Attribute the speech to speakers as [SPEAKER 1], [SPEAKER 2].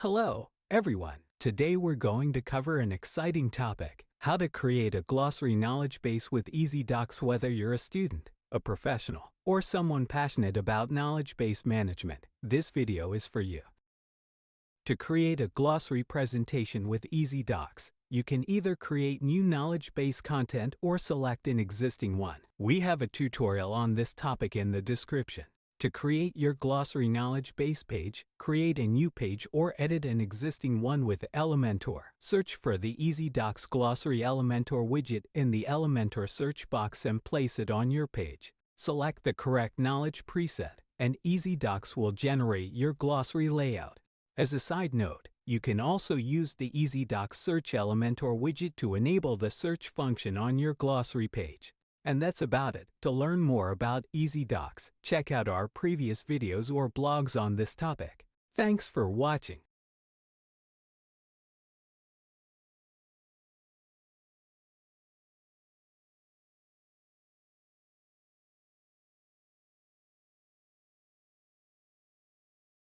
[SPEAKER 1] Hello, everyone. Today we're going to cover an exciting topic: how to create a glossary knowledge base with EazyDocs. Whether you're a student, a professional, or someone passionate about knowledge base management, this video is for you. To create a glossary presentation with EazyDocs, you can either create new knowledge base content or select an existing one. We have a tutorial on this topic in the description. To create your glossary knowledge base page, create a new page or edit an existing one with Elementor. Search for the EazyDocs Glossary Elementor widget in the Elementor search box and place it on your page. Select the correct knowledge preset, and EazyDocs will generate your glossary layout. As a side note, you can also use the EazyDocs Search Elementor widget to enable the search function on your glossary page. And that's about it. To learn more about EazyDocs, check out our previous videos or blogs on this topic. Thanks for watching.